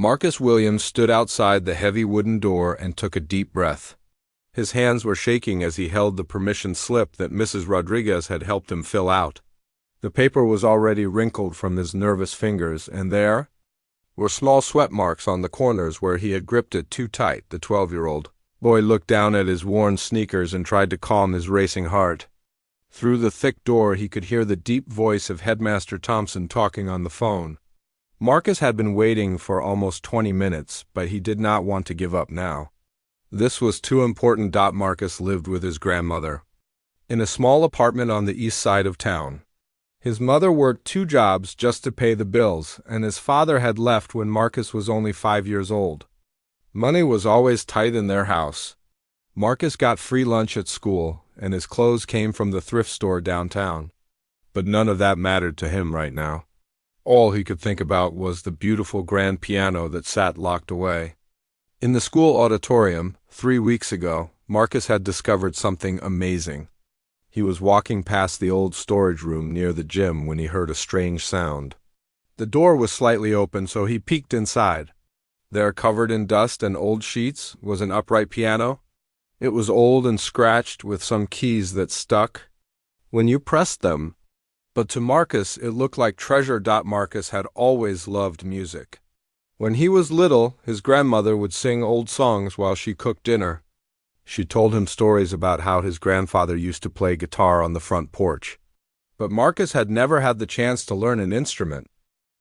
Marcus Williams stood outside the heavy wooden door and took a deep breath. His hands were shaking as he held the permission slip that Mrs. Rodriguez had helped him fill out. The paper was already wrinkled from his nervous fingers, and there were small sweat marks on the corners where he had gripped it too tight. The 12-year-old boy looked down at his worn sneakers and tried to calm his racing heart. Through the thick door he could hear the deep voice of Headmaster Thompson talking on the phone. Marcus had been waiting for almost 20 minutes, but he did not want to give up now. This was too important. Marcus lived with his grandmother in a small apartment on the east side of town. His mother worked 2 jobs just to pay the bills, and his father had left when Marcus was only 5 years old. Money was always tight in their house. Marcus got free lunch at school, and his clothes came from the thrift store downtown. But none of that mattered to him right now. All he could think about was the beautiful grand piano that sat locked away. In the school auditorium, 3 weeks ago, Marcus had discovered something amazing. He was walking past the old storage room near the gym when he heard a strange sound. The door was slightly open, so he peeked inside. There, covered in dust and old sheets, was an upright piano. It was old and scratched with some keys that stuck when you pressed them. But to Marcus, it looked like treasure. Marcus had always loved music. When he was little, his grandmother would sing old songs while she cooked dinner. She told him stories about how his grandfather used to play guitar on the front porch. But Marcus had never had the chance to learn an instrument.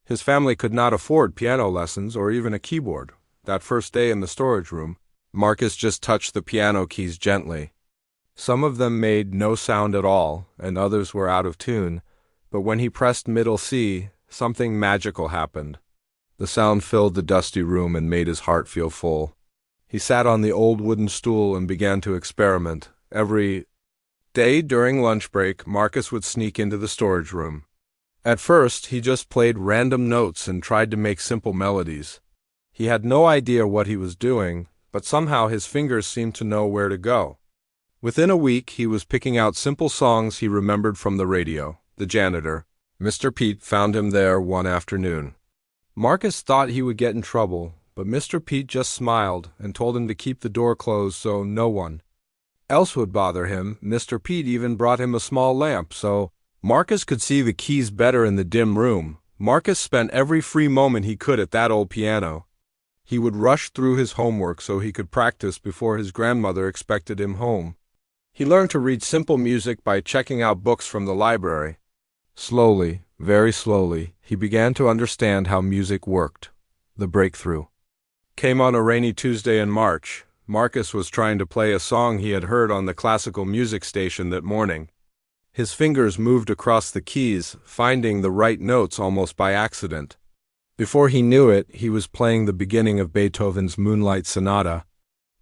His family could not afford piano lessons or even a keyboard. That first day in the storage room, Marcus just touched the piano keys gently. Some of them made no sound at all, and others were out of tune. But when he pressed middle C, something magical happened. The sound filled the dusty room and made his heart feel full. He sat on the old wooden stool and began to experiment. Every day during lunch break, Marcus would sneak into the storage room. At first, he just played random notes and tried to make simple melodies. He had no idea what he was doing, but somehow his fingers seemed to know where to go. Within a week, he was picking out simple songs he remembered from the radio. The janitor, Mr. Pete, found him there one afternoon. Marcus thought he would get in trouble, but Mr. Pete just smiled and told him to keep the door closed so no one else would bother him. Mr. Pete even brought him a small lamp so Marcus could see the keys better in the dim room. Marcus spent every free moment he could at that old piano. He would rush through his homework so he could practice before his grandmother expected him home. He learned to read simple music by checking out books from the library. Slowly, very slowly, he began to understand how music worked. The breakthrough came on a rainy Tuesday in March. Marcus was trying to play a song he had heard on the classical music station that morning. His fingers moved across the keys, finding the right notes almost by accident. Before he knew it, he was playing the beginning of Beethoven's Moonlight Sonata.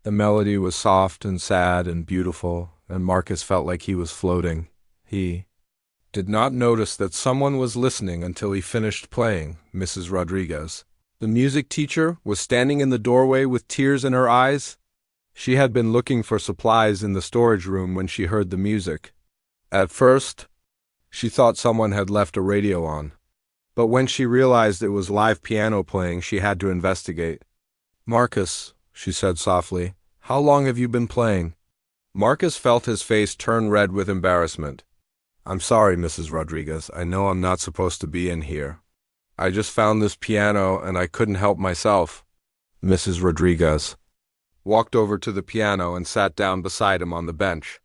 The melody was soft and sad and beautiful, and Marcus felt like he was floating. He did not notice that someone was listening until he finished playing. Mrs. Rodriguez, the music teacher, was standing in the doorway with tears in her eyes. She had been looking for supplies in the storage room when she heard the music. At first, she thought someone had left a radio on. But when she realized it was live piano playing, she had to investigate. "Marcus," she said softly, "how long have you been playing?" Marcus felt his face turn red with embarrassment. "I'm sorry, Mrs. Rodriguez. I know I'm not supposed to be in here. I just found this piano and I couldn't help myself." Mrs. Rodriguez walked over to the piano and sat down beside him on the bench.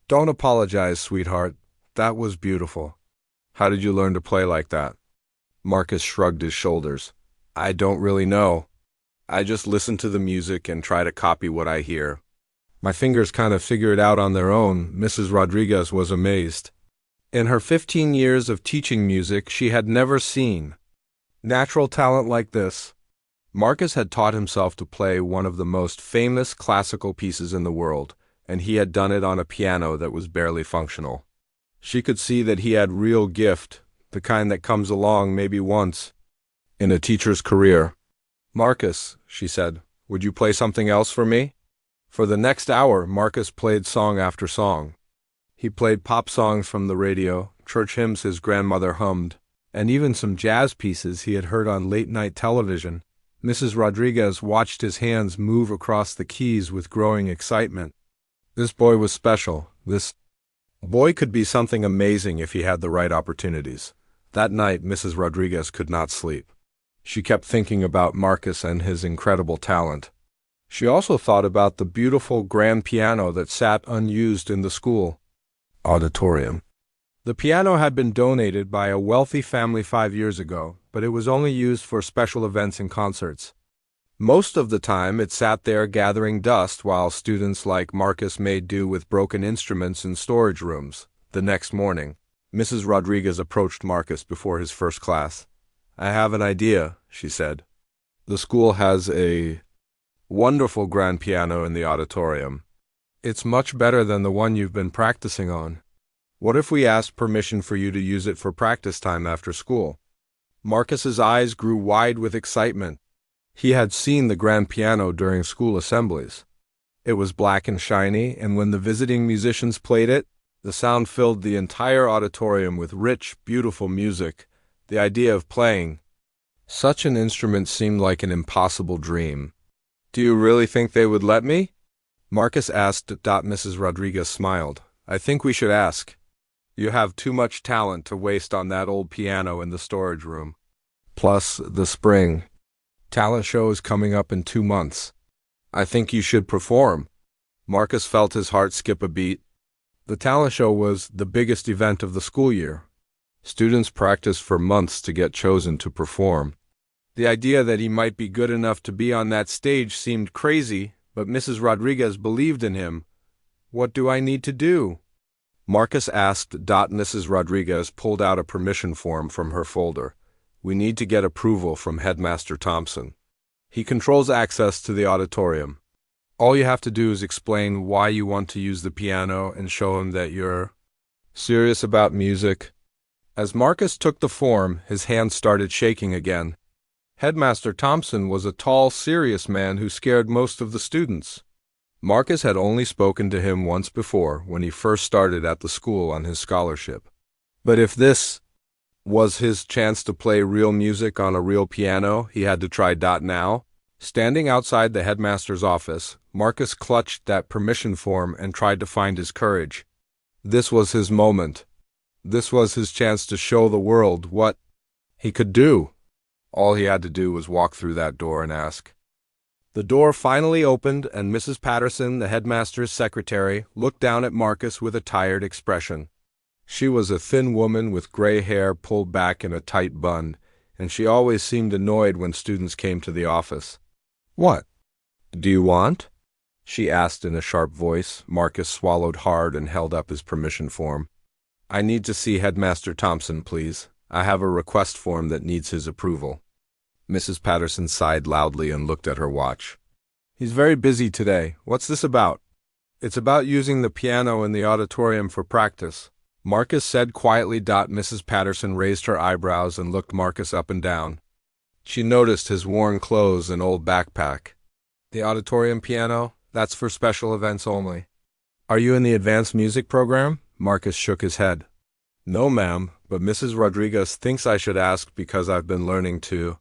"Don't apologize, sweetheart. That was beautiful. How did you learn to play like that?" Marcus shrugged his shoulders. "I don't really know. I just listen to the music and try to copy what I hear. My fingers kind of figure it out on their own." Mrs. Rodriguez was amazed. In her 15 years of teaching music, she had never seen natural talent like this. Marcus had taught himself to play one of the most famous classical pieces in the world, and he had done it on a piano that was barely functional. She could see that he had real gift, the kind that comes along maybe once in a teacher's career. "Marcus," she said, "would you play something else for me?" For the next hour, Marcus played song after song. He played pop songs from the radio, church hymns his grandmother hummed, and even some jazz pieces he had heard on late-night television. Mrs. Rodriguez watched his hands move across the keys with growing excitement. This boy was special. This boy could be something amazing if he had the right opportunities. That night, Mrs. Rodriguez could not sleep. She kept thinking about Marcus and his incredible talent. She also thought about the beautiful grand piano that sat unused in the school auditorium. The piano had been donated by a wealthy family 5 years ago, but it was only used for special events and concerts. Most of the time, it sat there gathering dust while students like Marcus made do with broken instruments in storage rooms. The next morning, Mrs. Rodriguez approached Marcus before his first class. "I have an idea," she said. "The school has a wonderful grand piano in the auditorium. It's much better than the one you've been practicing on. What if we asked permission for you to use it for practice time after school?" Marcus's eyes grew wide with excitement. He had seen the grand piano during school assemblies. It was black and shiny, and when the visiting musicians played it, the sound filled the entire auditorium with rich, beautiful music. The idea of playing such an instrument seemed like an impossible dream. "Do you really think they would let me?" Marcus asked. Mrs. Rodriguez smiled. "I think we should ask. You have too much talent to waste on that old piano in the storage room. Plus, the spring talent show is coming up in 2 months. I think you should perform." Marcus felt his heart skip a beat. The talent show was the biggest event of the school year. Students practiced for months to get chosen to perform. The idea that he might be good enough to be on that stage seemed crazy, but Mrs. Rodriguez believed in him. "What do I need to do?" Marcus asked. Mrs. Rodriguez pulled out a permission form from her folder. "We need to get approval from Headmaster Thompson. He controls access to the auditorium. All you have to do is explain why you want to use the piano and show him that you're serious about music." As Marcus took the form, his hands started shaking again. Headmaster Thompson was a tall, serious man who scared most of the students. Marcus had only spoken to him once before, when he first started at the school on his scholarship. But if this was his chance to play real music on a real piano, he had to try. Now, standing outside the headmaster's office, Marcus clutched that permission form and tried to find his courage. This was his moment. This was his chance to show the world what he could do. All he had to do was walk through that door and ask. The door finally opened, and Mrs. Patterson, the headmaster's secretary, looked down at Marcus with a tired expression. She was a thin woman with gray hair pulled back in a tight bun, and she always seemed annoyed when students came to the office. "What do you want?" she asked in a sharp voice. Marcus swallowed hard and held up his permission form. "I need to see Headmaster Thompson, please. I have a request form that needs his approval." Mrs. Patterson sighed loudly and looked at her watch. "He's very busy today. What's this about?" "It's about using the piano in the auditorium for practice," Marcus said quietly. Mrs. Patterson raised her eyebrows and looked Marcus up and down. She noticed his worn clothes and old backpack. "The auditorium piano? That's for special events only." "Are you in the advanced music program?" Marcus shook his head. "No, ma'am, but Mrs. Rodriguez thinks I should ask because I've been learning to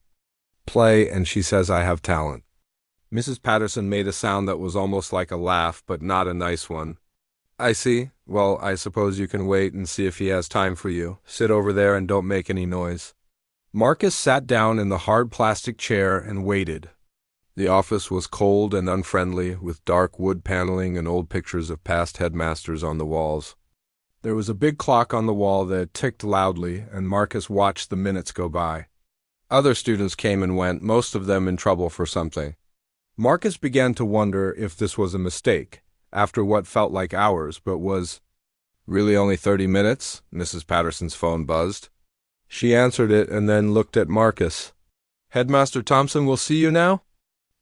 play, and she says I have talent." Mrs. Patterson made a sound that was almost like a laugh, but not a nice one. "I see. Well, I suppose you can wait and see if he has time for you. Sit over there and don't make any noise." Marcus sat down in the hard plastic chair and waited. The office was cold and unfriendly, with dark wood paneling and old pictures of past headmasters on the walls. There was a big clock on the wall that ticked loudly, and Marcus watched the minutes go by. Other students came and went, most of them in trouble for something. Marcus began to wonder if this was a mistake, after what felt like hours, but was really only 30 minutes. Mrs. Patterson's phone buzzed. She answered it and then looked at Marcus. "Headmaster Thompson will see you now?"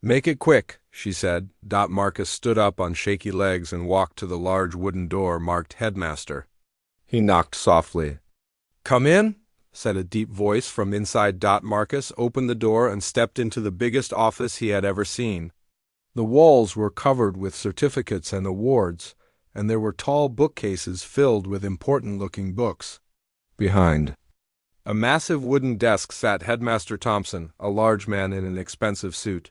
"Make it quick," she said. Marcus stood up on shaky legs and walked to the large wooden door marked Headmaster. He knocked softly. "Come in," said a deep voice from inside. Marcus opened the door and stepped into the biggest office he had ever seen. The walls were covered with certificates and awards, and there were tall bookcases filled with important-looking books. Behind A massive wooden desk sat Headmaster Thompson, a large man in an expensive suit.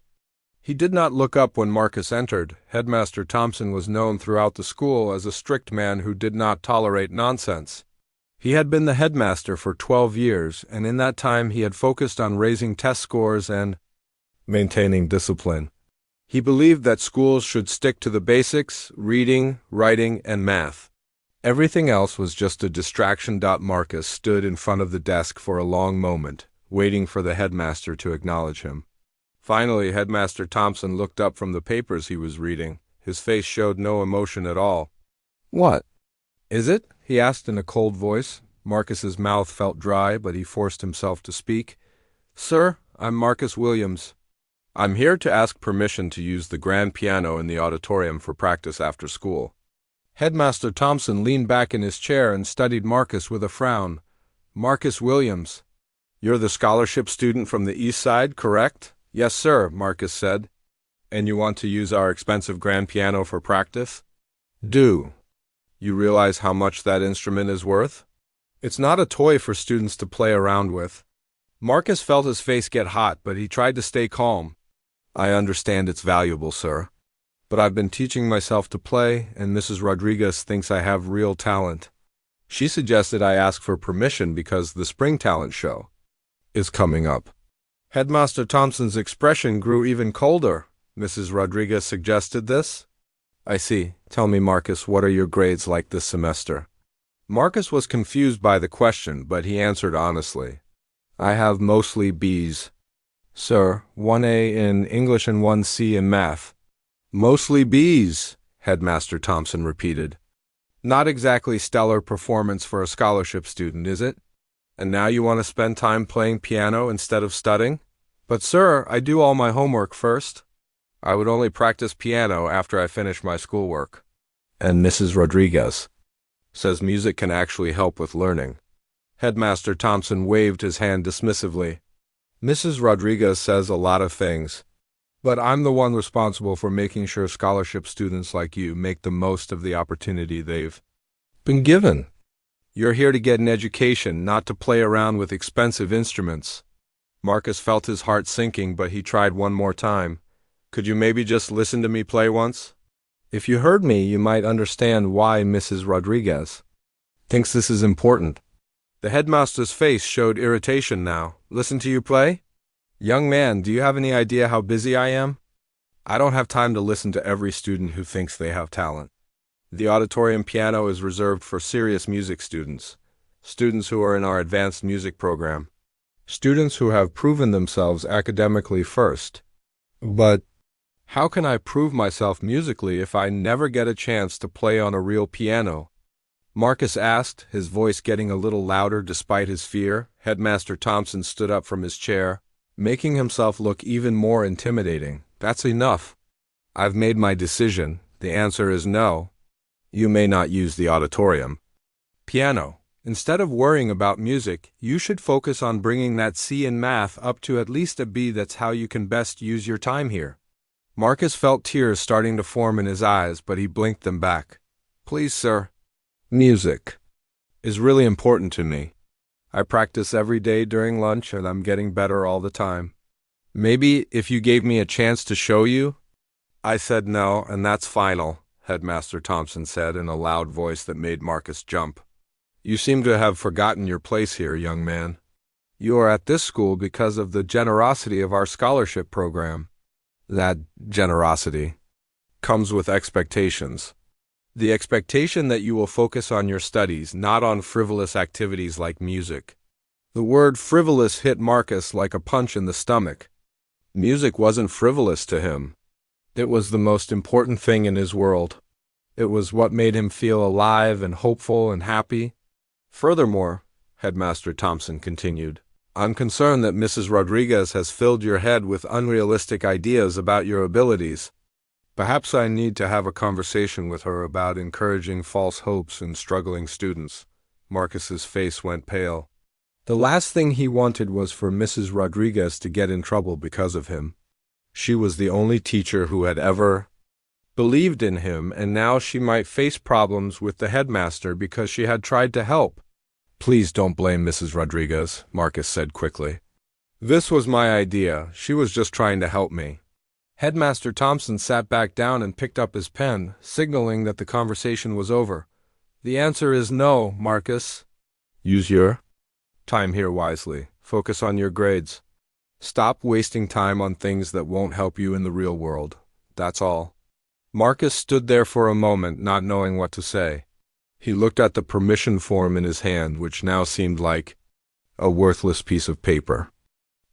He did not look up when Marcus entered. Headmaster Thompson was known throughout the school as a strict man who did not tolerate nonsense. He had been the headmaster for 12 years, and in that time he had focused on raising test scores and maintaining discipline. He believed that schools should stick to the basics: reading, writing, and math. Everything else was just a distraction. Marcus stood in front of the desk for a long moment, waiting for the headmaster to acknowledge him. Finally, Headmaster Thompson looked up from the papers he was reading. His face showed no emotion at all. "What is it?" he asked in a cold voice. Marcus's mouth felt dry, but he forced himself to speak. "Sir, I'm Marcus Williams. I'm here to ask permission to use the grand piano in the auditorium for practice after school." Headmaster Thompson leaned back in his chair and studied Marcus with a frown. "Marcus Williams, you're the scholarship student from the East Side, correct?" "Yes, sir," Marcus said. "And you want to use our expensive grand piano for practice?" "Do you realize how much that instrument is worth? It's not a toy for students to play around with." Marcus felt his face get hot, but he tried to stay calm. "I understand it's valuable, sir. But I've been teaching myself to play, and Mrs. Rodriguez thinks I have real talent. She suggested I ask for permission because the spring talent show is coming up." Headmaster Thompson's expression grew even colder. "Mrs. Rodriguez suggested this? I see. Tell me, Marcus, what are your grades like this semester?" Marcus was confused by the question, but he answered honestly. "I have mostly B's, sir. 1A in English and 1C in math." "Mostly B's," Headmaster Thompson repeated. "Not exactly stellar performance for a scholarship student, is it? And now you want to spend time playing piano instead of studying?" "But sir, I do all my homework first." "I would only practice piano after I finish my schoolwork. And Mrs. Rodriguez says music can actually help with learning." Headmaster Thompson waved his hand dismissively. "Mrs. Rodriguez says a lot of things, but I'm the one responsible for making sure scholarship students like you make the most of the opportunity they've been given. You're here to get an education, not to play around with expensive instruments." Marcus felt his heart sinking, but he tried one more time. "Could you maybe just listen to me play once? If you heard me, you might understand why Mrs. Rodriguez thinks this is important." The headmaster's face showed irritation now. "Listen to you play? Young man, do you have any idea how busy I am? I don't have time to listen to every student who thinks they have talent. The auditorium piano is reserved for serious music students, students who are in our advanced music program, students who have proven themselves academically first. But how can I prove myself musically if I never get a chance to play on a real piano?" Marcus asked, his voice getting a little louder despite his fear. Headmaster Thompson stood up from his chair, making himself look even more intimidating. "That's enough. I've made my decision. The answer is no. You may not use the auditorium piano. Instead of worrying about music, you should focus on bringing that C in math up to at least a B. That's how you can best use your time here." Marcus felt tears starting to form in his eyes, but he blinked them back. "Please, sir. Music is really important to me. I practice every day during lunch, and I'm getting better all the time. Maybe if you gave me a chance to show you?" "I said no, and that's final," Headmaster Thompson said in a loud voice that made Marcus jump. "You seem to have forgotten your place here, young man. You are at this school because of the generosity of our scholarship program. That generosity comes with expectations. The expectation that you will focus on your studies, not on frivolous activities like music." The word frivolous hit Marcus like a punch in the stomach. Music wasn't frivolous to him. It was the most important thing in his world. It was what made him feel alive and hopeful and happy. "Furthermore," Headmaster Thompson continued, "I'm concerned that Mrs. Rodriguez has filled your head with unrealistic ideas about your abilities. Perhaps I need to have a conversation with her about encouraging false hopes in struggling students." Marcus's face went pale. The last thing he wanted was for Mrs. Rodriguez to get in trouble because of him. She was the only teacher who had ever believed in him, and now she might face problems with the headmaster because she had tried to help. Please don't blame Mrs. Rodriguez, Marcus said quickly. This was my idea. She was just trying to help me. Headmaster Thompson sat back down and picked up his pen, signaling that the conversation was over. The answer is no, Marcus. Use your time here wisely. Focus on your grades. Stop wasting time on things that won't help you in the real world. That's all. Marcus stood there for a moment, not knowing what to say. He looked at the permission form in his hand, which now seemed like a worthless piece of paper.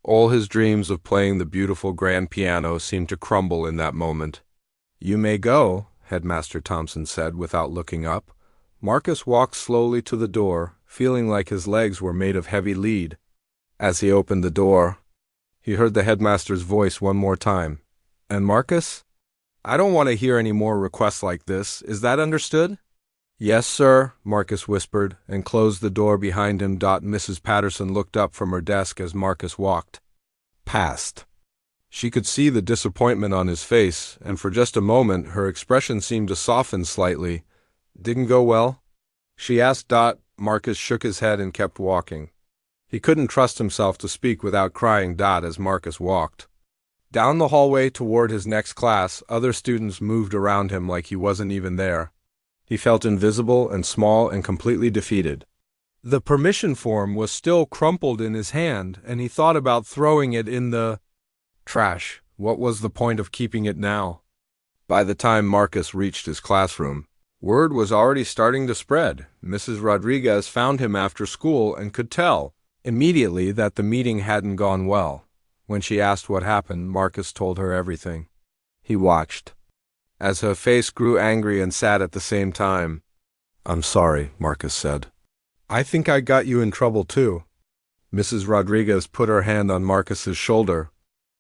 All his dreams of playing the beautiful grand piano seemed to crumble in that moment. You may go, Headmaster Thompson said without looking up. Marcus walked slowly to the door, feeling like his legs were made of heavy lead. As he opened the door, he heard the headmaster's voice one more time. And Marcus? I don't want to hear any more requests like this. Is that understood? Yes, sir, Marcus whispered, and closed the door behind him. Mrs. Patterson looked up from her desk as Marcus walked past. She could see the disappointment on his face, and for just a moment her expression seemed to soften slightly. Didn't go well? She asked. Marcus shook his head and kept walking. He couldn't trust himself to speak without crying. As Marcus walked down the hallway toward his next class, other students moved around him like he wasn't even there. He felt invisible and small and completely defeated. The permission form was still crumpled in his hand, and he thought about throwing it in the trash. What was the point of keeping it now? By the time Marcus reached his classroom, word was already starting to spread. Mrs. Rodriguez found him after school and could tell immediately that the meeting hadn't gone well. When she asked what happened, Marcus told her everything. He watched as her face grew angry and sad at the same time. I'm sorry, Marcus said. I think I got you in trouble too. Mrs. Rodriguez put her hand on Marcus's shoulder.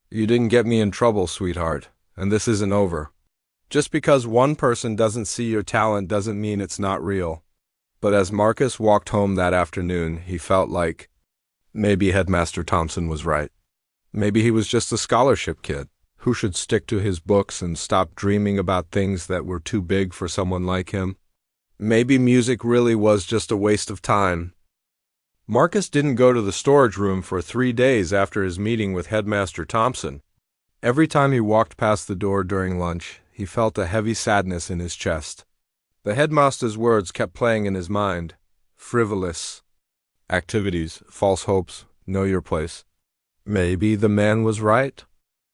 You didn't get me in trouble, sweetheart, and this isn't over. Just because one person doesn't see your talent doesn't mean it's not real. But as Marcus walked home that afternoon, he felt like maybe Headmaster Thompson was right. Maybe he was just a scholarship kid who should stick to his books and stop dreaming about things that were too big for someone like him. Maybe music really was just a waste of time. Marcus didn't go to the storage room for 3 days after his meeting with Headmaster Thompson. Every time he walked past the door during lunch, he felt a heavy sadness in his chest. The headmaster's words kept playing in his mind. Frivolous activities, false hopes, know your place. Maybe the man was right.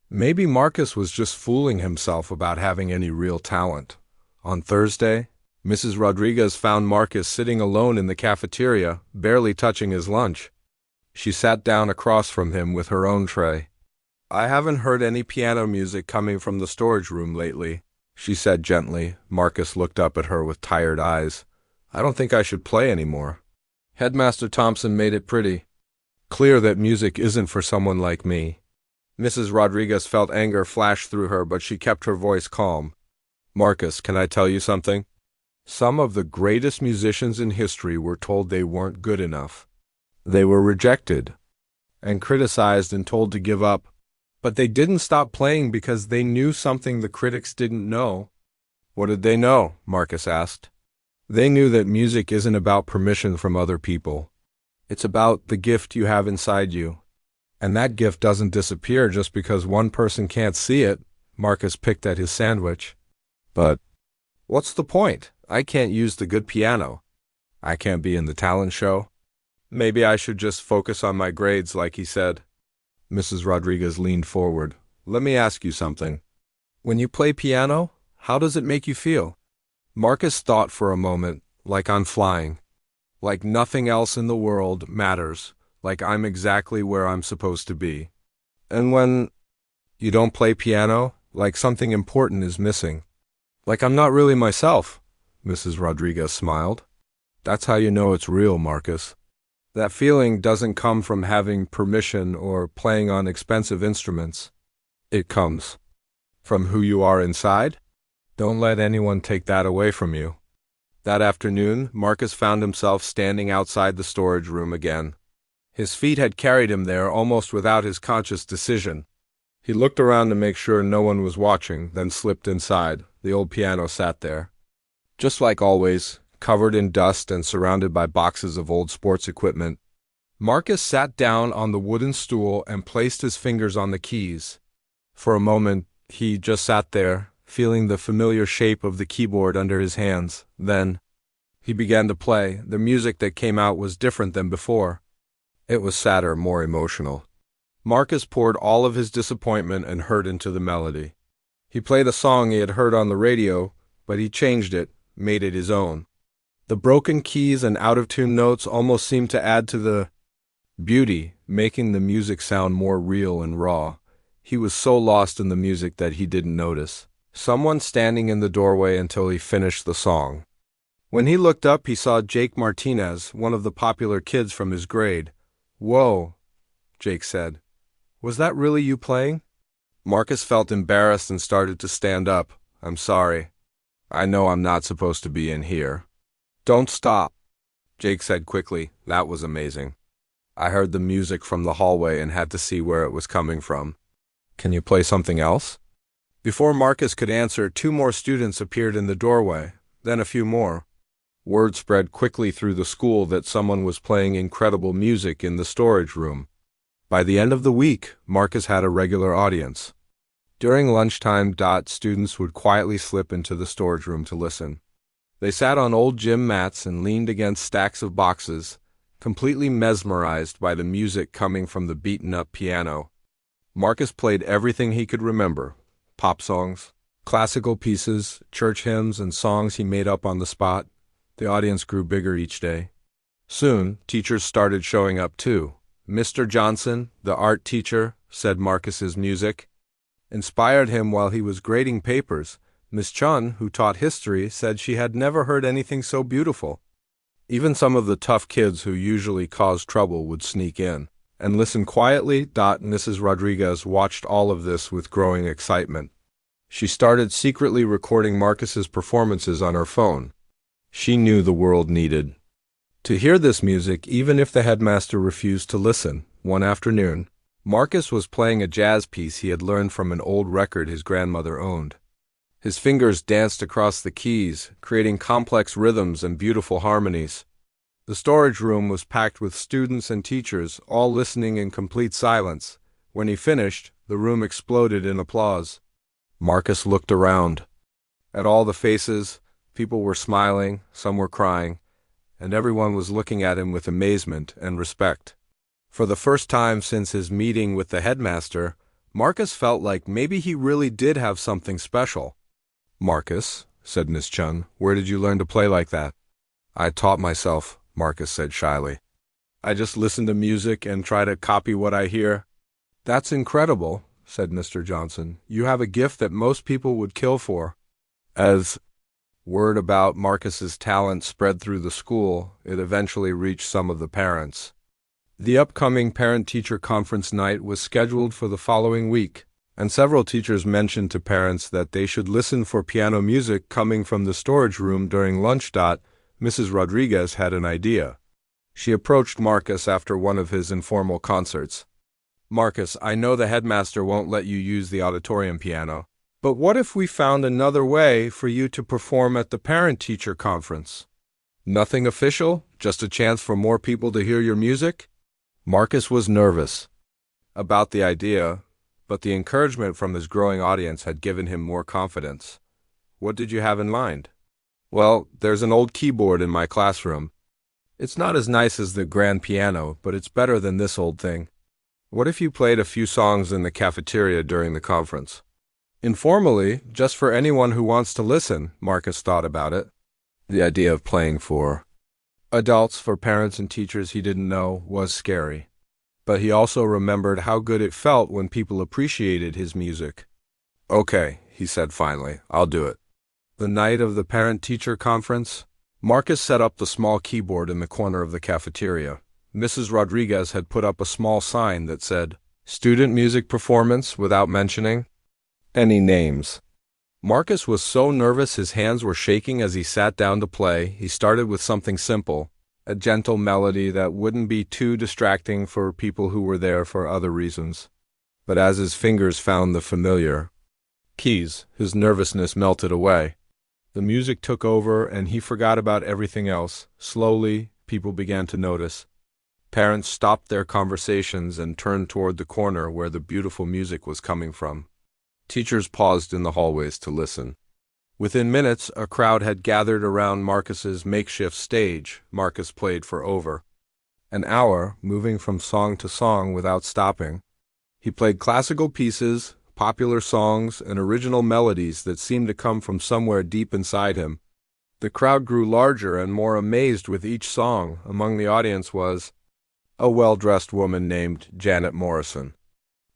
Maybe Marcus was just fooling himself about having any real talent. On Thursday, Mrs. Rodriguez found Marcus sitting alone in the cafeteria, barely touching his lunch. She sat down across from him with her own tray. I haven't heard any piano music coming from the storage room lately, she said gently. Marcus looked up at her with tired eyes. I don't think I should play anymore. Headmaster Thompson made it pretty clear that music isn't for someone like me. Mrs. Rodriguez felt anger flash through her, but she kept her voice calm. Marcus, can I tell you something? Some of the greatest musicians in history were told they weren't good enough. They were rejected and criticized and told to give up. But they didn't stop playing because they knew something the critics didn't know. What did they know? Marcus asked. They knew that music isn't about permission from other people. It's about the gift you have inside you. And that gift doesn't disappear just because one person can't see it. Marcus picked at his sandwich. But what's the point? I can't use the good piano. I can't be in the talent show. Maybe I should just focus on my grades, like he said. Mrs. Rodriguez leaned forward. Let me ask you something. When you play piano, how does it make you feel? Marcus thought for a moment, like I'm flying. Like nothing else in the world matters. Like I'm exactly where I'm supposed to be. And when you don't play piano, like something important is missing. Like I'm not really myself. Mrs. Rodriguez smiled. That's how you know it's real, Marcus. That feeling doesn't come from having permission or playing on expensive instruments. It comes from who you are inside. Don't let anyone take that away from you. That afternoon, Marcus found himself standing outside the storage room again. His feet had carried him there almost without his conscious decision. He looked around to make sure no one was watching, then slipped inside. The old piano sat there. Just like always, covered in dust and surrounded by boxes of old sports equipment. Marcus sat down on the wooden stool and placed his fingers on the keys. For a moment, he just sat there, feeling the familiar shape of the keyboard under his hands. Then, he began to play. The music that came out was different than before. It was sadder, more emotional. Marcus poured all of his disappointment and hurt into the melody. He played a song he had heard on the radio, but he changed it, made it his own. The broken keys and out-of-tune notes almost seemed to add to the beauty, making the music sound more real and raw. He was so lost in the music that he didn't notice someone standing in the doorway until he finished the song. When he looked up, he saw Jake Martinez, one of the popular kids from his grade. "Whoa," Jake said. "Was that really you playing?" Marcus felt embarrassed and started to stand up. "I'm sorry. I know I'm not supposed to be in here." "Don't stop," Jake said quickly. "That was amazing. I heard the music from the hallway and had to see where it was coming from. Can you play something else?" Before Marcus could answer, 2 more students appeared in the doorway, then a few more. Word spread quickly through the school that someone was playing incredible music in the storage room. By the end of the week, Marcus had a regular audience. During lunchtime, students would quietly slip into the storage room to listen. They sat on old gym mats and leaned against stacks of boxes, completely mesmerized by the music coming from the beaten-up piano. Marcus played everything he could remember: pop songs, classical pieces, church hymns, and songs he made up on the spot. The audience grew bigger each day. Soon, teachers started showing up too. Mr. Johnson, the art teacher, said Marcus's music inspired him while he was grading papers. Miss Chun, who taught history, said she had never heard anything so beautiful. Even some of the tough kids who usually caused trouble would sneak in and listen quietly. Mrs. Rodriguez watched all of this with growing excitement. She started secretly recording Marcus's performances on her phone. She knew the world needed to hear this music, even if the headmaster refused to listen. One afternoon, Marcus was playing a jazz piece he had learned from an old record his grandmother owned. His fingers danced across the keys, creating complex rhythms and beautiful harmonies. The storage room was packed with students and teachers, all listening in complete silence. When he finished, the room exploded in applause. Marcus looked around. At all the faces, people were smiling, some were crying, and everyone was looking at him with amazement and respect. For the first time since his meeting with the headmaster, Marcus felt like maybe he really did have something special. "Marcus," said Miss Chun, "where did you learn to play like that?" "I taught myself," Marcus said shyly. "I just listen to music and try to copy what I hear." "That's incredible," said Mr. Johnson. "You have a gift that most people would kill for." As word about Marcus's talent spread through the school, it eventually reached some of the parents. The upcoming parent-teacher conference night was scheduled for the following week, and several teachers mentioned to parents that they should listen for piano music coming from the storage room during lunch. Mrs. Rodriguez had an idea. She approached Marcus after one of his informal concerts. "Marcus, I know the headmaster won't let you use the auditorium piano, but what if we found another way for you to perform at the parent-teacher conference? Nothing official, just a chance for more people to hear your music?" Marcus was nervous about the idea, but the encouragement from his growing audience had given him more confidence. "What did you have in mind?" "Well, there's an old keyboard in my classroom. It's not as nice as the grand piano, but it's better than this old thing. What if you played a few songs in the cafeteria during the conference?" Informally, just for anyone who wants to listen, Marcus thought about it. The idea of playing for adults, for parents and teachers he didn't know, was scary. But he also remembered how good it felt when people appreciated his music. "Okay," he said finally, "I'll do it." The night of the parent-teacher conference, Marcus set up the small keyboard in the corner of the cafeteria. Mrs. Rodriguez had put up a small sign that said, "Student music performance," without mentioning any names. Marcus was so nervous his hands were shaking as he sat down to play. He started with something simple, a gentle melody that wouldn't be too distracting for people who were there for other reasons. But as his fingers found the familiar keys, his nervousness melted away. The music took over, and he forgot about everything else. Slowly, people began to notice. Parents stopped their conversations and turned toward the corner where the beautiful music was coming from. Teachers paused in the hallways to listen. Within minutes, a crowd had gathered around Marcus's makeshift stage. Marcus played for over an hour, moving from song to song without stopping. He played classical pieces, popular songs, and original melodies that seemed to come from somewhere deep inside him. The crowd grew larger and more amazed with each song. Among the audience was a well-dressed woman named Janet Morrison.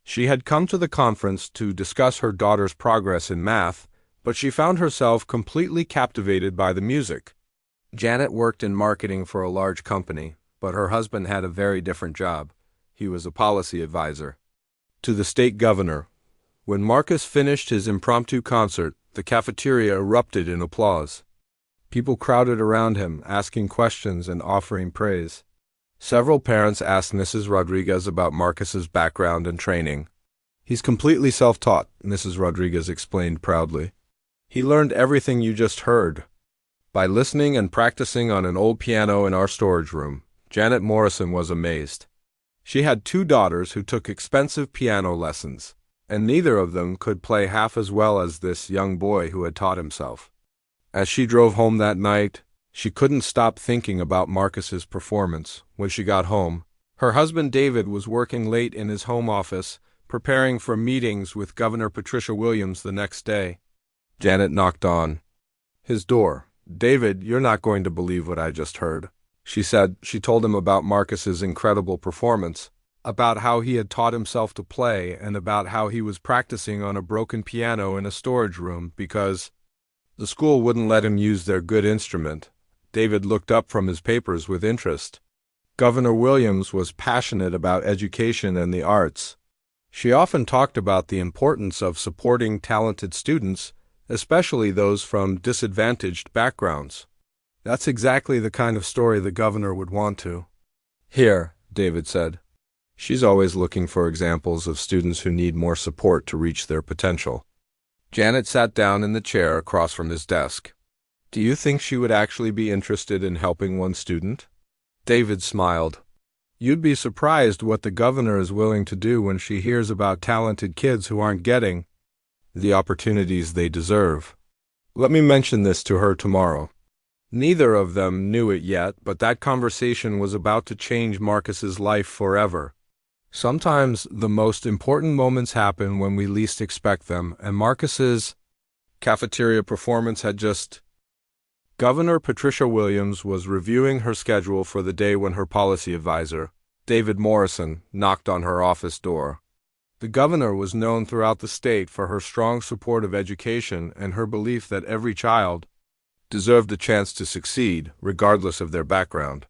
She had come to the conference to discuss her daughter's progress in math, but she found herself completely captivated by the music. Janet worked in marketing for a large company, but her husband had a very different job. He was a policy advisor to the state governor. When Marcus finished his impromptu concert, the cafeteria erupted in applause. People crowded around him, asking questions and offering praise. Several parents asked Mrs. Rodriguez about Marcus's background and training. "He's completely self-taught," Mrs. Rodriguez explained proudly. "He learned everything you just heard by listening and practicing on an old piano in our storage room." Janet Morrison was amazed. She had 2 daughters who took expensive piano lessons, and neither of them could play half as well as this young boy who had taught himself. As she drove home that night, she couldn't stop thinking about Marcus's performance. When she got home, her husband David was working late in his home office, preparing for meetings with Governor Patricia Williams the next day. Janet knocked on his door. "David, you're not going to believe what I just heard," she said. She told him about Marcus's incredible performance, about how he had taught himself to play, and about how he was practicing on a broken piano in a storage room because the school wouldn't let him use their good instrument. David looked up from his papers with interest. Governor Williams was passionate about education and the arts. She often talked about the importance of supporting talented students, especially those from disadvantaged backgrounds. That's exactly the kind of story the governor would want to hear, David said. She's always looking for examples of students who need more support to reach their potential. Janet sat down in the chair across from his desk. "Do you think she would actually be interested in helping one student?" David smiled. "You'd be surprised what the governor is willing to do when she hears about talented kids who aren't getting the opportunities they deserve. Let me mention this to her tomorrow." Neither of them knew it yet, but that conversation was about to change Marcus's life forever. Sometimes the most important moments happen when we least expect them, and Marcus's cafeteria performance had just... Governor Patricia Williams was reviewing her schedule for the day when her policy advisor, David Morrison, knocked on her office door. The governor was known throughout the state for her strong support of education and her belief that every child deserved a chance to succeed, regardless of their background.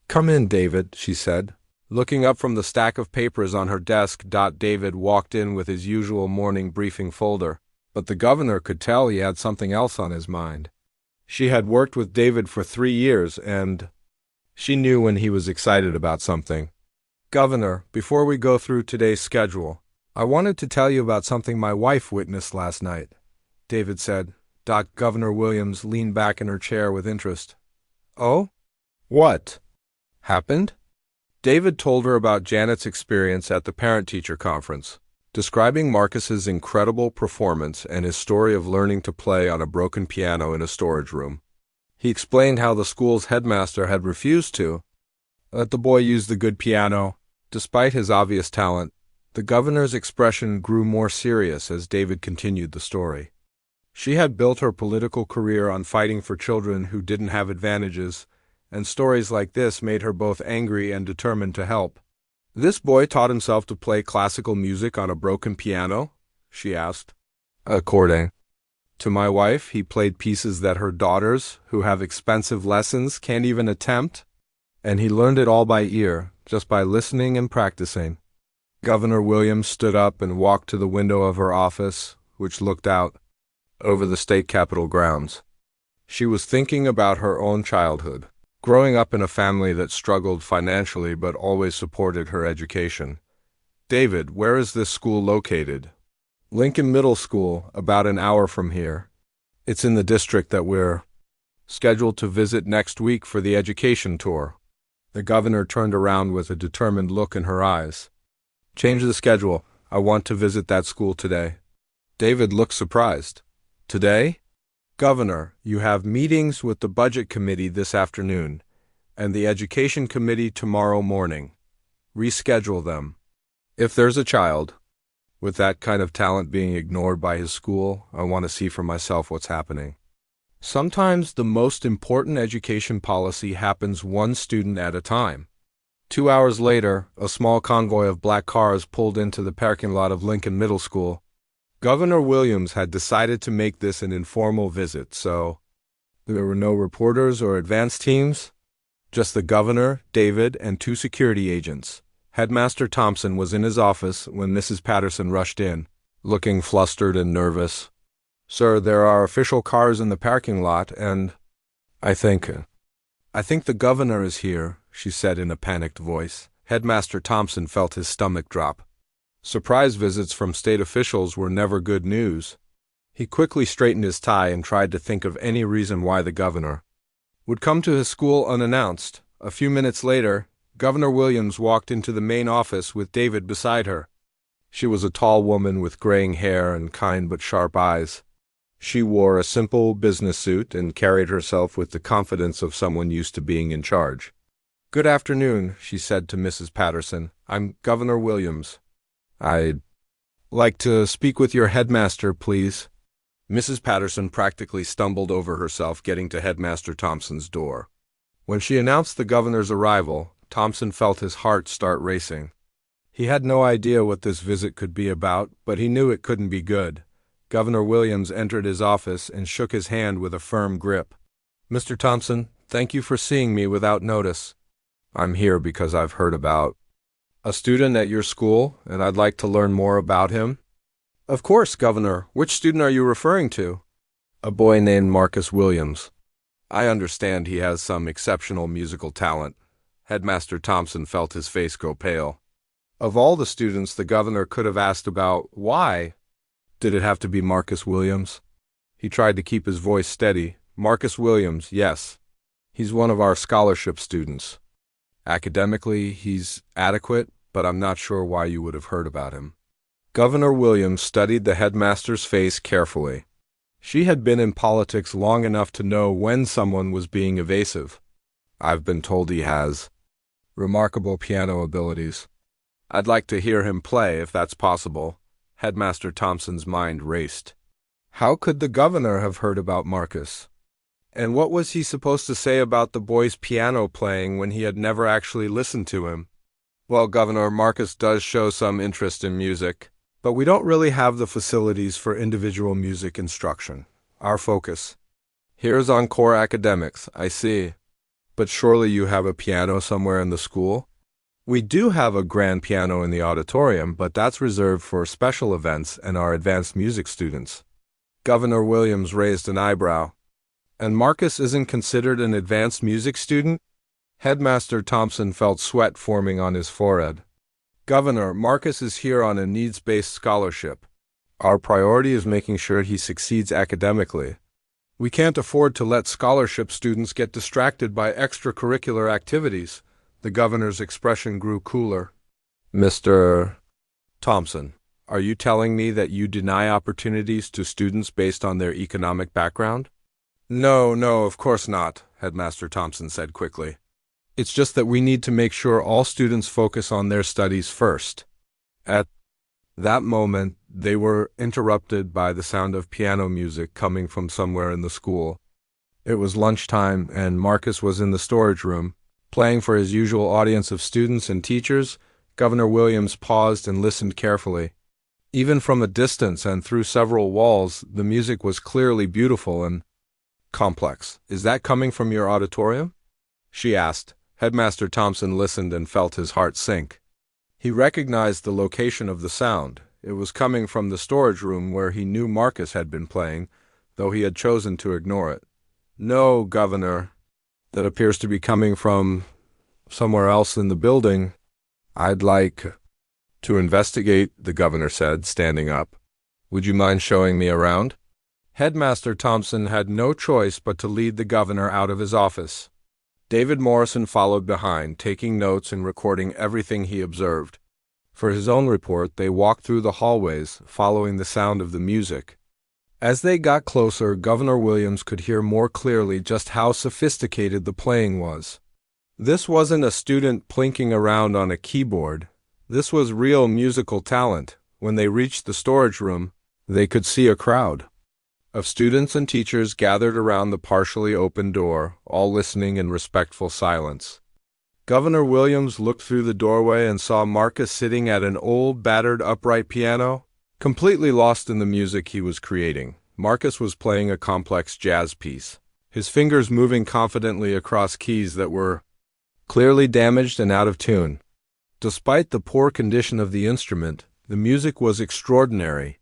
"Come in, David," she said. Looking up from the stack of papers on her desk, David walked in with his usual morning briefing folder, but the governor could tell he had something else on his mind. She had worked with David for 3 years, and she knew when he was excited about something. "Governor, before we go through today's schedule, I wanted to tell you about something my wife witnessed last night," David said. Governor Williams leaned back in her chair with interest. "Oh? What happened?" David told her about Janet's experience at the parent-teacher conference, describing Marcus's incredible performance and his story of learning to play on a broken piano in a storage room. He explained how the school's headmaster had refused to let the boy use the good piano. Despite his obvious talent, the governor's expression grew more serious as David continued the story. She had built her political career on fighting for children who didn't have advantages, and stories like this made her both angry and determined to help. "This boy taught himself to play classical music on a broken piano?" she asked. "According to my wife, he played pieces that her daughters, who have expensive lessons, can't even attempt, and he learned it all by ear, just by listening and practicing." Governor Williams stood up and walked to the window of her office, which looked out over the state capitol grounds. She was thinking about her own childhood, growing up in a family that struggled financially but always supported her education. "David, where is this school located?" "Lincoln Middle School, about an hour from here." It's in the district that we're scheduled to visit next week for the education tour. The governor turned around with a determined look in her eyes. Change the schedule. I want to visit that school today. David looked surprised. Today? Governor, you have meetings with the budget committee this afternoon, and the education committee tomorrow morning. Reschedule them. If there's a child with that kind of talent being ignored by his school, I want to see for myself what's happening. Sometimes the most important education policy happens one student at a time. 2 hours later, a small convoy of black cars pulled into the parking lot of Lincoln Middle School. Governor Williams had decided to make this an informal visit, so there were no reporters or advance teams, just the governor, David, and 2 security agents. Headmaster Thompson was in his office when Mrs. Patterson rushed in, looking flustered and nervous. Sir, there are official cars in the parking lot, and I think the governor is here, she said in a panicked voice. Headmaster Thompson felt his stomach drop. Surprise visits from state officials were never good news. He quickly straightened his tie and tried to think of any reason why the governor would come to his school unannounced. A few minutes later, Governor Williams walked into the main office with David beside her. She was a tall woman with graying hair and kind but sharp eyes. She wore a simple business suit and carried herself with the confidence of someone used to being in charge. "Good afternoon," she said to Mrs. Patterson. "I'm Governor Williams. I'd like to speak with your headmaster, please." Mrs. Patterson practically stumbled over herself getting to Headmaster Thompson's door. When she announced the governor's arrival, Thompson felt his heart start racing. He had no idea what this visit could be about, but he knew it couldn't be good. Governor Williams entered his office and shook his hand with a firm grip. "Mr. Thompson, thank you for seeing me without notice. I'm here because I've heard about a student at your school, and I'd like to learn more about him." "Of course, Governor. Which student are you referring to?" "A boy named Marcus Williams. I understand he has some exceptional musical talent." Headmaster Thompson felt his face go pale. Of all the students the governor could have asked about, why did it have to be Marcus Williams? He tried to keep his voice steady. "Marcus Williams, yes. He's one of our scholarship students. Academically, he's adequate, but I'm not sure why you would have heard about him." Governor Williams studied the headmaster's face carefully. She had been in politics long enough to know when someone was being evasive. "I've been told he has remarkable piano abilities. I'd like to hear him play, if that's possible." Headmaster Thompson's mind raced. How could the governor have heard about Marcus? And what was he supposed to say about the boy's piano playing when he had never actually listened to him? "Well, Governor, Marcus does show some interest in music, but we don't really have the facilities for individual music instruction. Our focus here is on core academics." "I see. But surely you have a piano somewhere in the school?" "We do have a grand piano in the auditorium, but that's reserved for special events and our advanced music students." Governor Williams raised an eyebrow. "And Marcus isn't considered an advanced music student?" Headmaster Thompson felt sweat forming on his forehead. "Governor, Marcus is here on a needs-based scholarship. Our priority is making sure he succeeds academically. We can't afford to let scholarship students get distracted by extracurricular activities." The governor's expression grew cooler. "Mr. Thompson, are you telling me that you deny opportunities to students based on their economic background?" No, of course not," Headmaster Thompson said quickly. "It's just that we need to make sure all students focus on their studies first." At that moment, they were interrupted by the sound of piano music coming from somewhere in the school. It was lunchtime, and Marcus was in the storage room, playing for his usual audience of students and teachers. Governor Williams paused and listened carefully. Even from a distance and through several walls, the music was clearly beautiful and complex. "Is that coming from your auditorium?" she asked. Headmaster Thompson listened and felt his heart sink. He recognized the location of the sound. It was coming from the storage room where he knew Marcus had been playing, though he had chosen to ignore it. "No, Governor. That appears to be coming from somewhere else in the building." "I'd like to investigate," the governor said, standing up. "Would you mind showing me around?" Headmaster Thompson had no choice but to lead the governor out of his office. David Morrison followed behind, taking notes and recording everything he observed. For his own report, they walked through the hallways, following the sound of the music. As they got closer, Governor Williams could hear more clearly just how sophisticated the playing was. This wasn't a student plinking around on a keyboard. This was real musical talent. When they reached the storage room, they could see a crowd of students and teachers gathered around the partially open door, all listening in respectful silence. Governor Williams looked through the doorway and saw Marcus sitting at an old, battered upright piano, completely lost in the music he was creating. Marcus was playing a complex jazz piece, his fingers moving confidently across keys that were clearly damaged and out of tune. Despite the poor condition of the instrument, the music was extraordinary.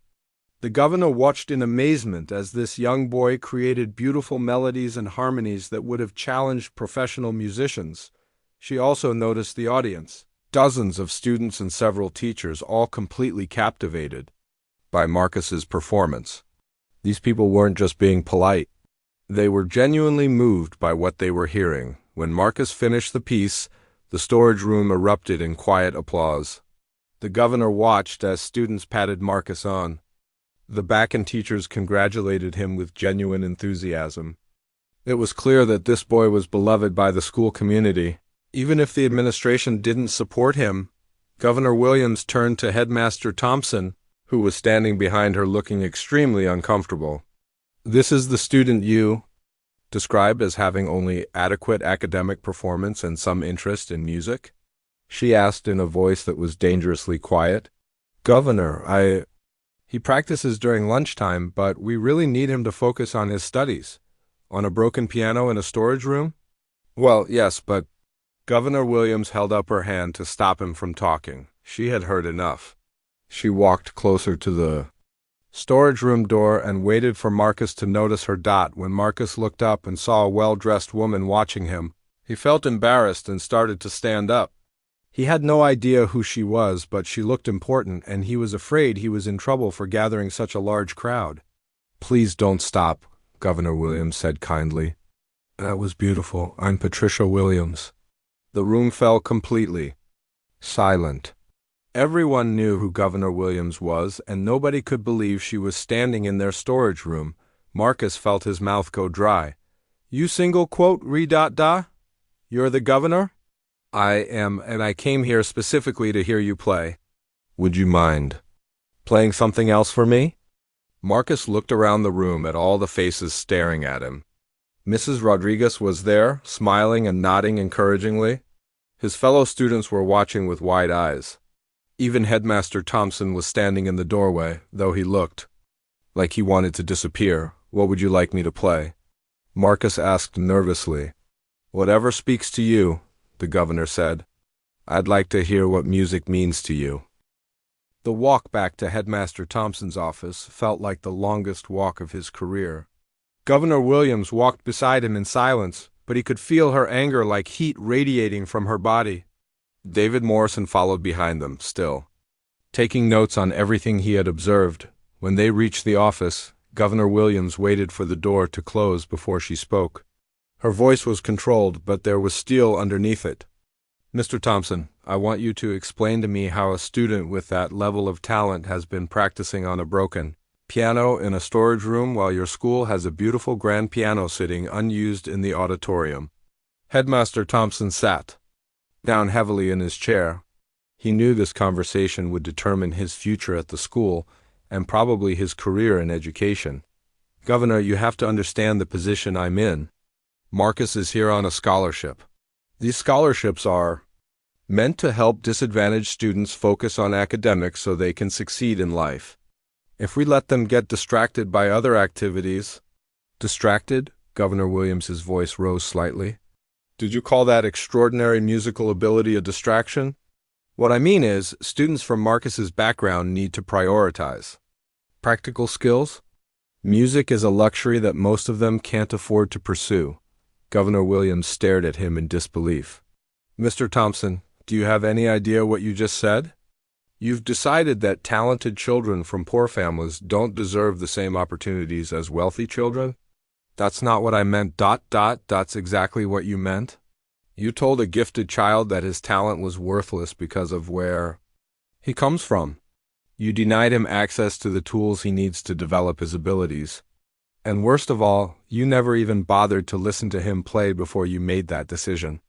The governor watched in amazement as this young boy created beautiful melodies and harmonies that would have challenged professional musicians. She also noticed the audience, dozens of students and several teachers, all completely captivated by Marcus's performance. These people weren't just being polite. They were genuinely moved by what they were hearing. When Marcus finished the piece, the storage room erupted in quiet applause. The governor watched as students patted Marcus on. The back-end teachers congratulated him with genuine enthusiasm. It was clear that this boy was beloved by the school community. Even if the administration didn't support him, Governor Williams turned to Headmaster Thompson, who was standing behind her looking extremely uncomfortable. "This is the student you described as having only adequate academic performance and some interest in music?" she asked in a voice that was dangerously quiet. "Governor, he practices during lunchtime, but we really need him to focus on his studies. On a broken piano in a storage room?" "Well, yes, but—" Governor Williams held up her hand to stop him from talking. She had heard enough. She walked closer to the storage room door and waited for Marcus to notice her dot. When Marcus looked up and saw a well-dressed woman watching him, he felt embarrassed and started to stand up. He had no idea who she was, but she looked important, and he was afraid he was in trouble for gathering such a large crowd. "Please don't stop," Governor Williams said kindly. "That was beautiful. I'm Patricia Williams." The room fell completely silent. Everyone knew who Governor Williams was, and nobody could believe she was standing in their storage room. Marcus felt his mouth go dry. "You single quote re-da? You're the governor?" "I am, and I came here specifically to hear you play." "Would you mind playing something else for me?" Marcus looked around the room at all the faces staring at him. Mrs. Rodriguez was there, smiling and nodding encouragingly. His fellow students were watching with wide eyes. Even Headmaster Thompson was standing in the doorway, though he looked like he wanted to disappear. "What would you like me to play?" Marcus asked nervously. "Whatever speaks to you," the governor said. "I'd like to hear what music means to you." The walk back to Headmaster Thompson's office felt like the longest walk of his career. Governor Williams walked beside him in silence, but he could feel her anger like heat radiating from her body. David Morrison followed behind them, still taking notes on everything he had observed. When they reached the office, Governor Williams waited for the door to close before she spoke. Her voice was controlled, but there was steel underneath it. "Mr. Thompson, I want you to explain to me how a student with that level of talent has been practicing on a broken piano in a storage room while your school has a beautiful grand piano sitting unused in the auditorium." Headmaster Thompson sat down heavily in his chair. He knew this conversation would determine his future at the school and probably his career in education. "Governor, you have to understand the position I'm in. Marcus is here on a scholarship. These scholarships are meant to help disadvantaged students focus on academics so they can succeed in life. If we let them get distracted by other activities—" "Distracted?" Governor Williams's voice rose slightly. "Did you call that extraordinary musical ability a distraction?" "What I mean is, students from Marcus's background need to prioritize practical skills. Music is a luxury that most of them can't afford to pursue." Governor Williams stared at him in disbelief. "Mr. Thompson, do you have any idea what you just said?" You've decided that talented children from poor families don't deserve the same opportunities as wealthy children? That's not what I meant. That's exactly what you meant. You told a gifted child that his talent was worthless because of where he comes from. You denied him access to the tools he needs to develop his abilities. And worst of all, you never even bothered to listen to him play before you made that decision.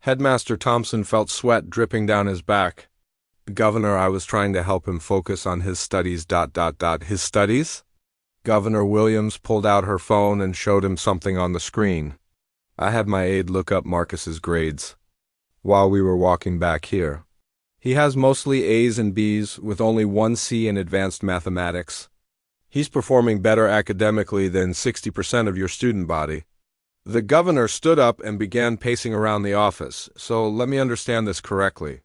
Headmaster Thompson felt sweat dripping down his back. Governor, I was trying to help him focus on his studies. His studies? Governor Williams pulled out her phone and showed him something on the screen. I had my aide look up Marcus's grades while we were walking back here. He has mostly A's and B's with only one C in advanced mathematics. He's performing better academically than 60% of your student body. The governor stood up and began pacing around the office. So let me understand this correctly.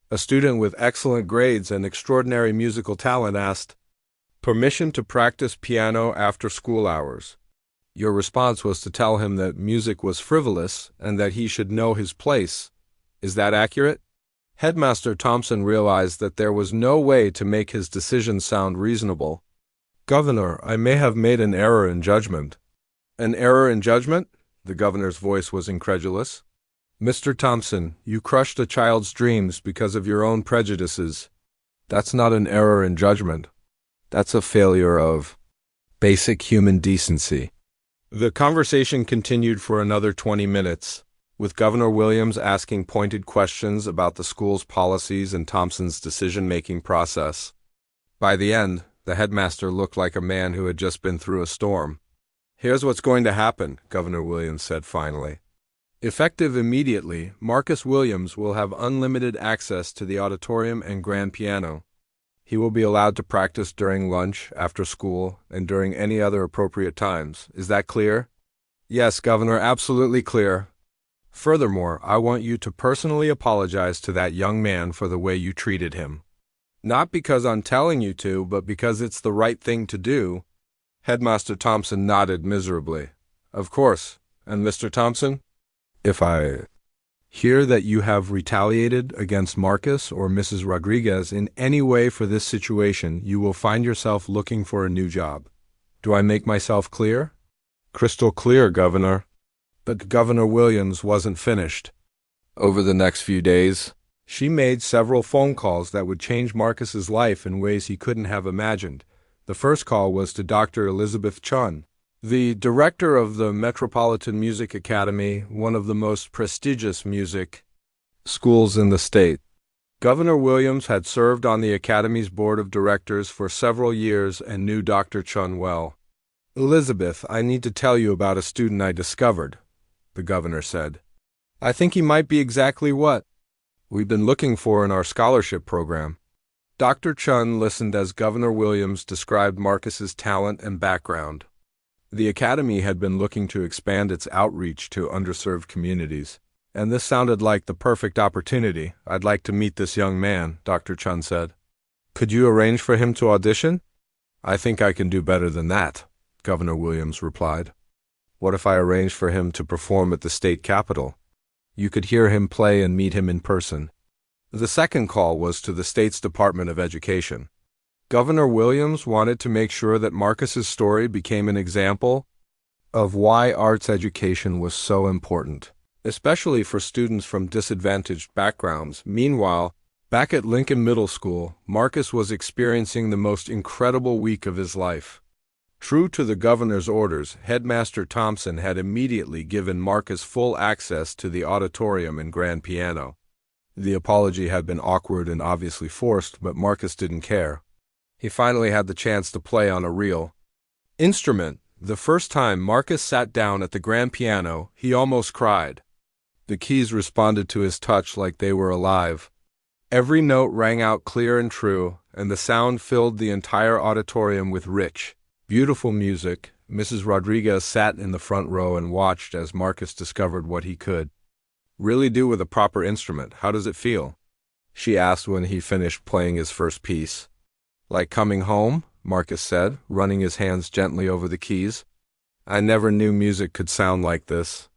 A student with excellent grades and extraordinary musical talent asked permission to practice piano after school hours. Your response was to tell him that music was frivolous and that he should know his place. Is that accurate? Headmaster Thompson realized that there was no way to make his decision sound reasonable. Governor, I may have made an error in judgment. An error in judgment? The governor's voice was incredulous. Mr. Thompson, you crushed a child's dreams because of your own prejudices. That's not an error in judgment. That's a failure of basic human decency. The conversation continued for another 20 minutes, with Governor Williams asking pointed questions about the school's policies and Thompson's decision-making process. By the end, the headmaster looked like a man who had just been through a storm. Here's what's going to happen, Governor Williams said finally. Effective immediately, Marcus Williams will have unlimited access to the auditorium and grand piano. He will be allowed to practice during lunch, after school, and during any other appropriate times. Is that clear? Yes, Governor, absolutely clear. Furthermore, I want you to personally apologize to that young man for the way you treated him. Not because I'm telling you to, but because it's the right thing to do. Headmaster Thompson nodded miserably. Of course. And Mr. Thompson? If I hear that you have retaliated against Marcus or Mrs. Rodriguez in any way for this situation, you will find yourself looking for a new job. Do I make myself clear? Crystal clear, Governor. But Governor Williams wasn't finished. Over the next few days, she made several phone calls that would change Marcus's life in ways he couldn't have imagined. The first call was to Dr. Elizabeth Chun, the director of the Metropolitan Music Academy, one of the most prestigious music schools in the state. Governor Williams had served on the Academy's board of directors for several years and knew Dr. Chun well. Elizabeth, I need to tell you about a student I discovered, the governor said. I think he might be exactly what we've been looking for in our scholarship program. Dr. Chun listened as Governor Williams described Marcus's talent and background. The Academy had been looking to expand its outreach to underserved communities, and this sounded like the perfect opportunity. I'd like to meet this young man, Dr. Chun said. Could you arrange for him to audition? I think I can do better than that, Governor Williams replied. What if I arrange for him to perform at the state capitol? You could hear him play and meet him in person. The second call was to the state's Department of Education. Governor Williams wanted to make sure that Marcus's story became an example of why arts education was so important, especially for students from disadvantaged backgrounds. Meanwhile, back at Lincoln Middle School, Marcus was experiencing the most incredible week of his life. True to the governor's orders, Headmaster Thompson had immediately given Marcus full access to the auditorium and grand piano. The apology had been awkward and obviously forced, but Marcus didn't care. He finally had the chance to play on a real instrument. The first time Marcus sat down at the grand piano, he almost cried. The keys responded to his touch like they were alive. Every note rang out clear and true, and the sound filled the entire auditorium with rich, beautiful music. Mrs. Rodriguez sat in the front row and watched as Marcus discovered what he could really do with a proper instrument. How does it feel? She asked when he finished playing his first piece. Like coming home, Marcus said, running his hands gently over the keys. I never knew music could sound like this.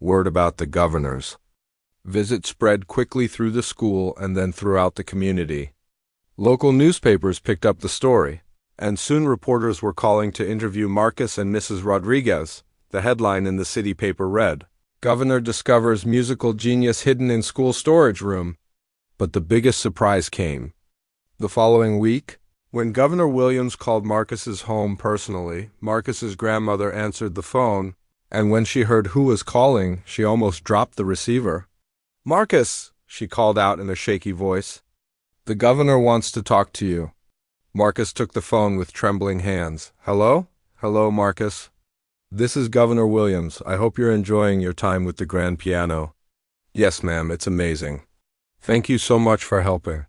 Word about the governor's visit spread quickly through the school and then throughout the community. Local newspapers picked up the story, and soon reporters were calling to interview Marcus and Mrs. Rodriguez. The headline in the city paper read, "Governor discovers musical genius hidden in school storage room." But the biggest surprise came the following week. When Governor Williams called Marcus's home personally, Marcus's grandmother answered the phone, and when she heard who was calling, she almost dropped the receiver. "Marcus," she called out in a shaky voice, "the governor wants to talk to you." Marcus took the phone with trembling hands. "Hello? Hello, Marcus. This is Governor Williams. I hope you're enjoying your time with the grand piano." "Yes, ma'am, it's amazing. Thank you so much for helping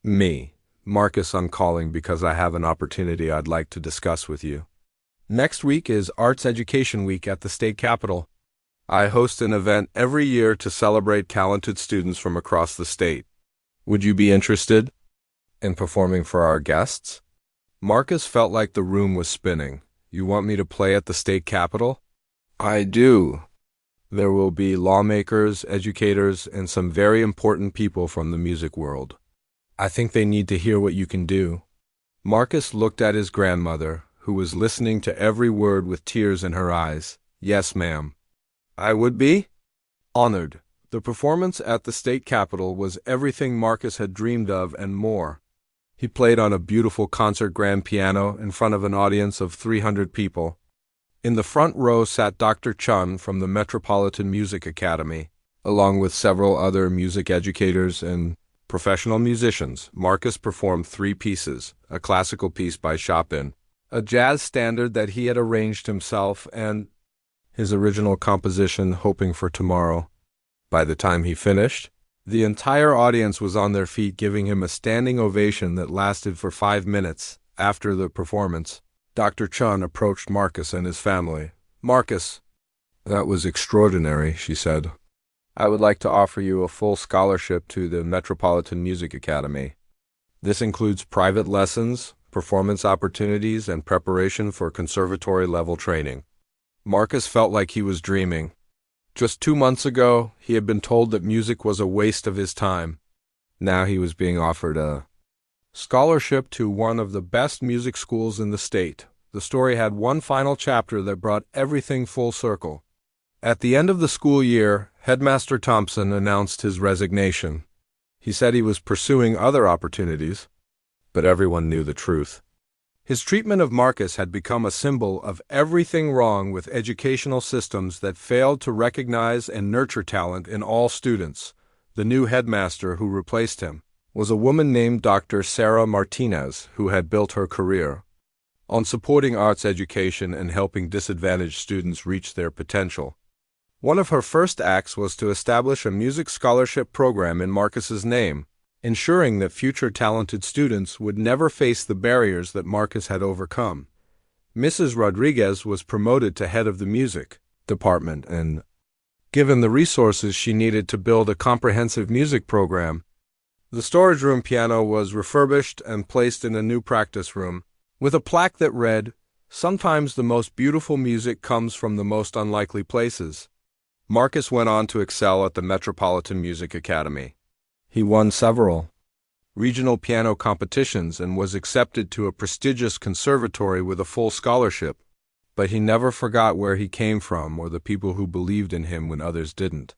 me. Marcus, I'm calling because I have an opportunity I'd like to discuss with you. Next week is Arts Education Week at the state capitol. I host an event every year to celebrate talented students from across the state. Would you be interested in performing for our guests?" Marcus felt like the room was spinning. "You want me to play at the state capitol?" "I do. There will be lawmakers, educators, and some very important people from the music world. I think they need to hear what you can do." Marcus looked at his grandmother, who was listening to every word with tears in her eyes. "Yes, ma'am. I would be honored." The performance at the state capitol was everything Marcus had dreamed of and more. He played on a beautiful concert grand piano in front of an audience of 300 people. In the front row sat Dr. Chun from the Metropolitan Music Academy, along with several other music educators and professional musicians. Marcus performed 3 pieces, a classical piece by Chopin, a jazz standard that he had arranged himself, and his original composition, Hoping for Tomorrow. By the time he finished, the entire audience was on their feet giving him a standing ovation that lasted for 5 minutes. After the performance, Dr. Chun approached Marcus and his family. "Marcus, that was extraordinary," she said. "I would like to offer you a full scholarship to the Metropolitan Music Academy. This includes private lessons, performance opportunities, and preparation for conservatory-level training." Marcus felt like he was dreaming. Just 2 months ago, he had been told that music was a waste of his time. Now he was being offered a scholarship to one of the best music schools in the state. The story had one final chapter that brought everything full circle. At the end of the school year, Headmaster Thompson announced his resignation. He said he was pursuing other opportunities, but everyone knew the truth. His treatment of Marcus had become a symbol of everything wrong with educational systems that failed to recognize and nurture talent in all students. The new headmaster who replaced him was a woman named Dr. Sarah Martinez, who had built her career on supporting arts education and helping disadvantaged students reach their potential. One of her first acts was to establish a music scholarship program in Marcus's name, ensuring that future talented students would never face the barriers that Marcus had overcome. Mrs. Rodriguez was promoted to head of the music department and given the resources she needed to build a comprehensive music program. The storage room piano was refurbished and placed in a new practice room, with a plaque that read, "Sometimes the most beautiful music comes from the most unlikely places." Marcus went on to excel at the Metropolitan Music Academy. He won several regional piano competitions and was accepted to a prestigious conservatory with a full scholarship. But he never forgot where he came from or the people who believed in him when others didn't.